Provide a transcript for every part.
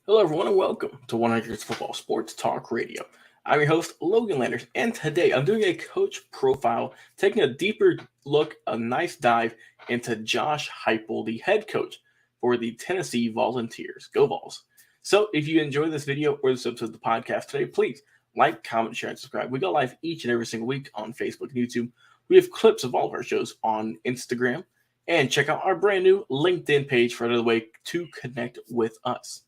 Hello, everyone, and welcome to 100 Football Sports Talk Radio. I'm your host, Logan Landers, and today I'm doing a coach profile, taking a deeper look, a nice dive into Josh Heupel, the head coach for the Tennessee Volunteers. Go Vols! So, if you enjoy this video or this episode of the podcast today, please like, comment, share, and subscribe. We go live each and every single week on Facebook and YouTube. We have clips of all of our shows on Instagram, and check out our brand new LinkedIn page for another way to connect with us.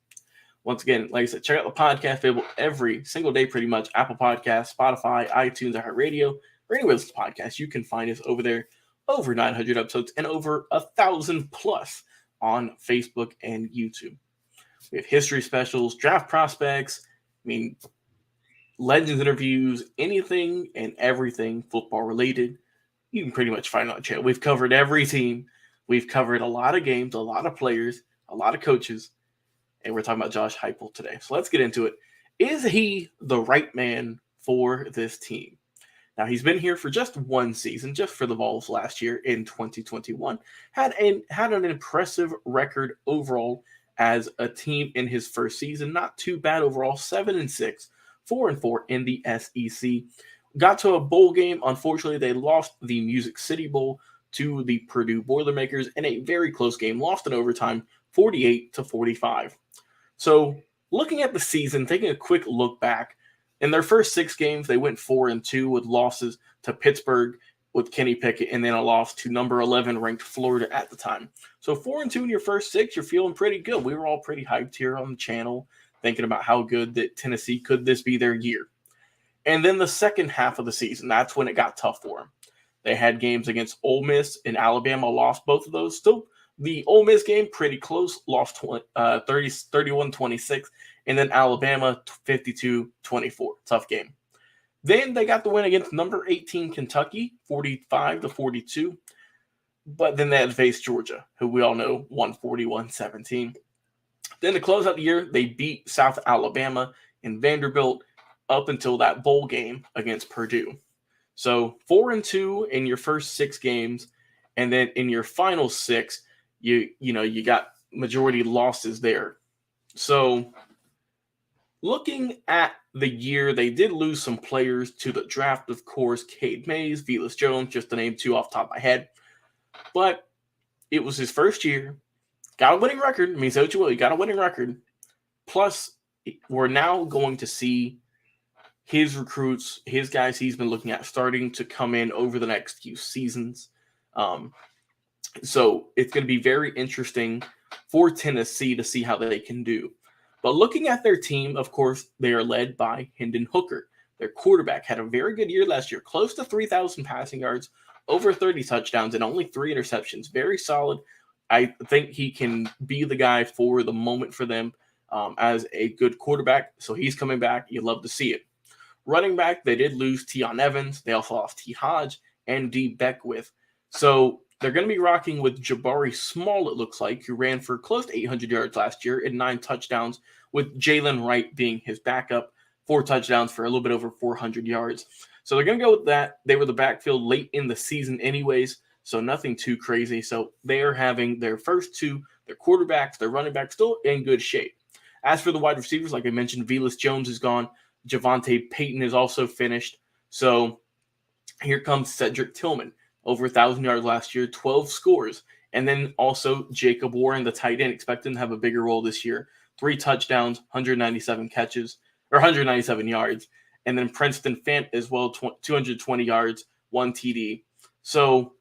Once again, like I said, check out the podcast available every single day, pretty much. Apple Podcasts, Spotify, iTunes, iHeartRadio, or anywhere there's a podcast. You can find us over there. Over 900 episodes and over 1,000 plus on Facebook and YouTube. We have history specials, draft prospects, legends interviews, anything and everything football related. You can pretty much find it on the channel. We've covered every team. We've covered a lot of games, a lot of players, a lot of coaches. And we're talking about Josh Heupel today. So let's get into it. Is he the right man for this team? Now, he's been here for just one season, just for the Vols last year in 2021. Had an impressive record overall as a team in his first season. Not too bad overall, 7-6, 4-4 in the SEC. Got to a bowl game. Unfortunately, they lost the Music City Bowl to the Purdue Boilermakers in a very close game. Lost in overtime, 48-45. So looking at the season, taking a quick look back, in their first 6 games, they went 4-2 with losses to Pittsburgh with Kenny Pickett, and then a loss to number 11 ranked Florida at the time. So 4-2 in your first 6, you're feeling pretty good. We were all pretty hyped here on the channel, thinking about how good that Tennessee, could this be their year? And then the second half of the season, that's when it got tough for them. They had games against Ole Miss and Alabama, lost both of those. Still, the Ole Miss game, pretty close, lost 31-26, and then Alabama 52-24. Tough game. Then they got the win against number 18 Kentucky, 45-42. But then they had to face Georgia, who we all know won 41-17. Then to close out the year, they beat South Alabama and Vanderbilt up until that bowl game against Purdue. So 4-2 in your first 6 games, and then in your final 6, you got majority losses there. So looking at the year, they did lose some players to the draft, of course. Cade Mays, Velus Jones, just to name 2 off the top of my head. But it was his first year. Got a winning record. Say what you will, you got a winning record. Plus, we're now going to see his recruits, his guys he's been looking at starting to come in over the next few seasons. So it's going to be very interesting for Tennessee to see how they can do. But looking at their team, of course, they are led by Hendon Hooker. Their quarterback had a very good year last year, close to 3,000 passing yards, over 30 touchdowns, and only 3 interceptions. Very solid. I think he can be the guy for the moment for them as a good quarterback. So he's coming back. You love to see it. Running back, they did lose Tion Evans. They also lost T. Hodge and D. Beckwith. So they're going to be rocking with Jabari Small, it looks like, who ran for close to 800 yards last year and 9 touchdowns, with Jalen Wright being his backup, 4 touchdowns for a little bit over 400 yards. So they're going to go with that. They were the backfield late in the season anyways, so nothing too crazy. So they are having their first 2, their quarterbacks, their running backs, still in good shape. As for the wide receivers, like I mentioned, Velus Jones is gone. Javonte Payton is also finished. So here comes Cedric Tillman. Over 1,000 yards last year, 12 scores. And then also Jacob Warren, the tight end, expect him to have a bigger role this year. 3 touchdowns, 197 catches, or 197 yards. And then Princeton Fant as well, 220 yards, 1 TD. So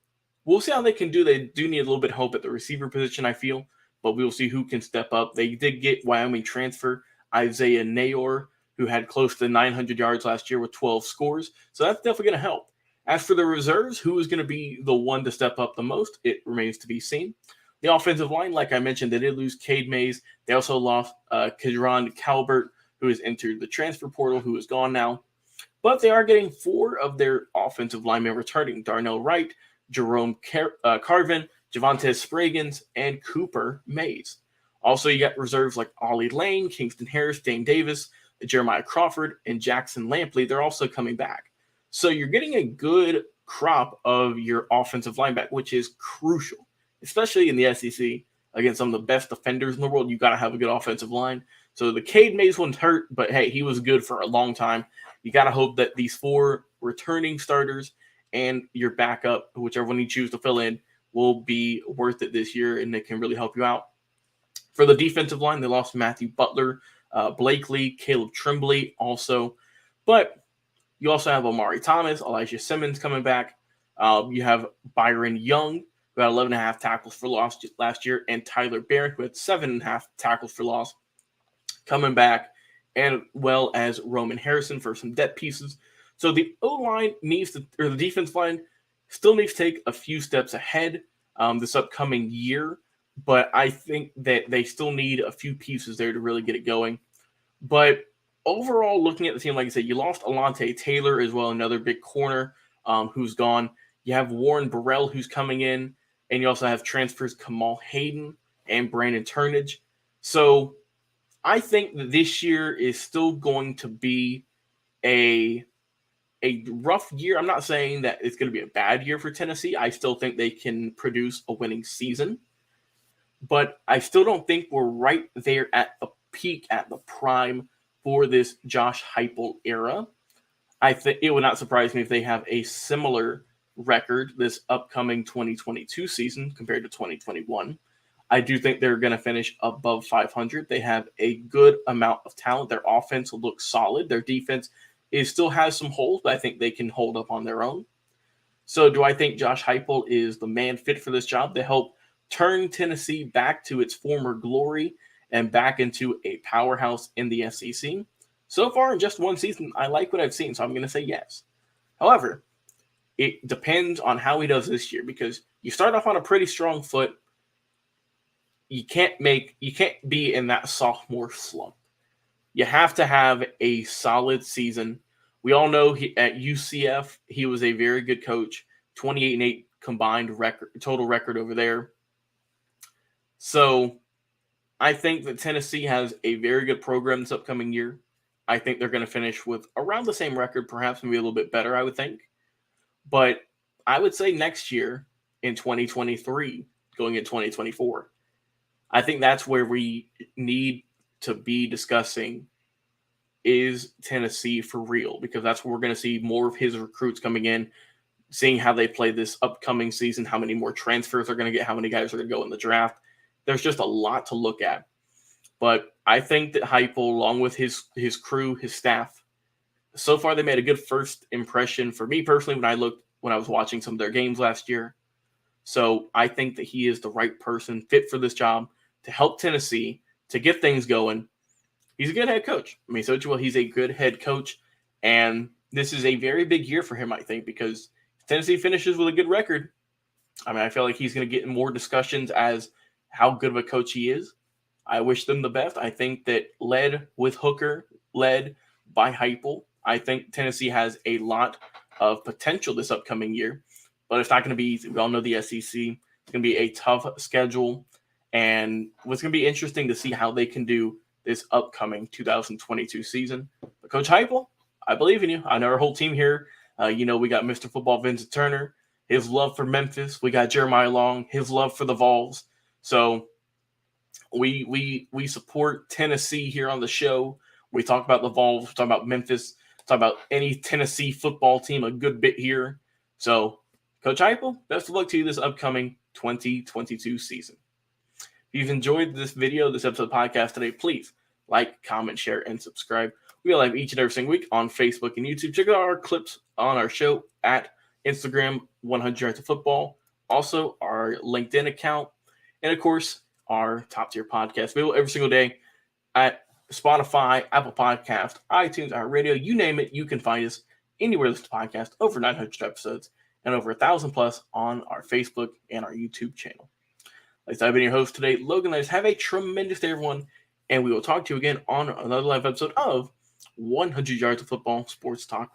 we'll see how they can do. They do need a little bit of help at the receiver position, I feel. But we'll see who can step up. They did get Wyoming transfer Isaiah Nayor, who had close to 900 yards last year with 12 scores. So that's definitely going to help. As for the reserves, who is going to be the one to step up the most, it remains to be seen. The offensive line, like I mentioned, they did lose Cade Mays. They also lost Kidron Calbert, who has entered the transfer portal, who is gone now. But they are getting 4 of their offensive linemen returning: Darnell Wright, Jerome Carvin, Javonte Spraggins, and Cooper Mays. Also, you got reserves like Ollie Lane, Kingston Harris, Dane Davis, Jeremiah Crawford, and Jackson Lampley. They're also coming back. So you're getting a good crop of your offensive linebacker, which is crucial, especially in the SEC against some of the best defenders in the world. You got to have a good offensive line. So the Cade Mays one's hurt, but hey, he was good for a long time. You got to hope that these 4 returning starters and your backup, whichever one you choose to fill in, will be worth it this year, and they can really help you out. For the defensive line, they lost Matthew Butler, Blakely, Caleb Tremblay also. But you also have Omari Thomas, Elijah Simmons coming back. You have Byron Young, who had 11.5 tackles for loss last year, and Tyler Barron, who had 7.5 tackles for loss, coming back, and well as Roman Harrison for some depth pieces. So the O-line or the defense line still needs to take a few steps ahead this upcoming year, but I think that they still need a few pieces there to really get it going. But overall, looking at the team, like I said, you lost Alontae Taylor as well, another big corner who's gone. You have Warren Burrell who's coming in, and you also have transfers Kamal Hayden and Brandon Turnage. So I think that this year is still going to be a rough year. I'm not saying that it's going to be a bad year for Tennessee. I still think they can produce a winning season. But I still don't think we're right there at the peak, at the prime for this Josh Heupel era. I think it would not surprise me if they have a similar record this upcoming 2022 season compared to 2021. I do think they're going to finish above 500. They have a good amount of talent. Their offense looks solid. Their defense still has some holes, but I think they can hold up on their own. So do I think Josh Heupel is the man fit for this job to help turn Tennessee back to its former glory and back into a powerhouse in the SEC? So far in just one season, I like what I've seen, so I'm going to say yes. However, it depends on how he does this year, because you start off on a pretty strong foot. You can't be in that sophomore slump. You have to have a solid season. We all know at UCF, he was a very good coach, 28-8 combined total record over there. So I think that Tennessee has a very good program this upcoming year. I think they're going to finish with around the same record, perhaps maybe a little bit better, I would think. But I would say next year in 2023, going in 2024, I think that's where we need to be discussing, is Tennessee for real? Because that's where we're going to see more of his recruits coming in, seeing how they play this upcoming season, how many more transfers they're going to get, how many guys are going to go in the draft. There's just a lot to look at. But I think that Heupel, along with his crew, his staff, so far they made a good first impression for me personally when I was watching some of their games last year. So I think that he is the right person fit for this job to help Tennessee to get things going. He's a good head coach. I mean, he's a good head coach, and this is a very big year for him, I think, because if Tennessee finishes with a good record, I mean, I feel like he's going to get in more discussions as how good of a coach he is. I wish them the best. I think that led with Hooker, led by Heupel, I think Tennessee has a lot of potential this upcoming year, but it's not going to be easy. We all know the SEC. It's going to be a tough schedule, and what's going to be interesting to see how they can do this upcoming 2022 season. But Coach Heupel, I believe in you. I know our whole team here. We got Mr. Football Vincent Turner, his love for Memphis. We got Jeremiah Long, his love for the Vols. So we support Tennessee here on the show. We talk about the Vols, we talk about Memphis, talk about any Tennessee football team a good bit here. So, Coach Heupel, best of luck to you this upcoming 2022 season. If you've enjoyed this video, this episode of the podcast today, please like, comment, share, and subscribe. We are live each and every single week on Facebook and YouTube. Check out our clips on our show at Instagram, 100 Yards of Football. Also, our LinkedIn account. And, of course, our top-tier podcast available every single day at Spotify, Apple Podcast, iTunes, our radio, you name it, you can find us anywhere there's a podcast, over 900 episodes, and over 1,000 plus on our Facebook and our YouTube channel. Like I said, I've been your host today, Logan Landers. Have a tremendous day, everyone, and we will talk to you again on another live episode of 100 Yards of Football Sports Talk.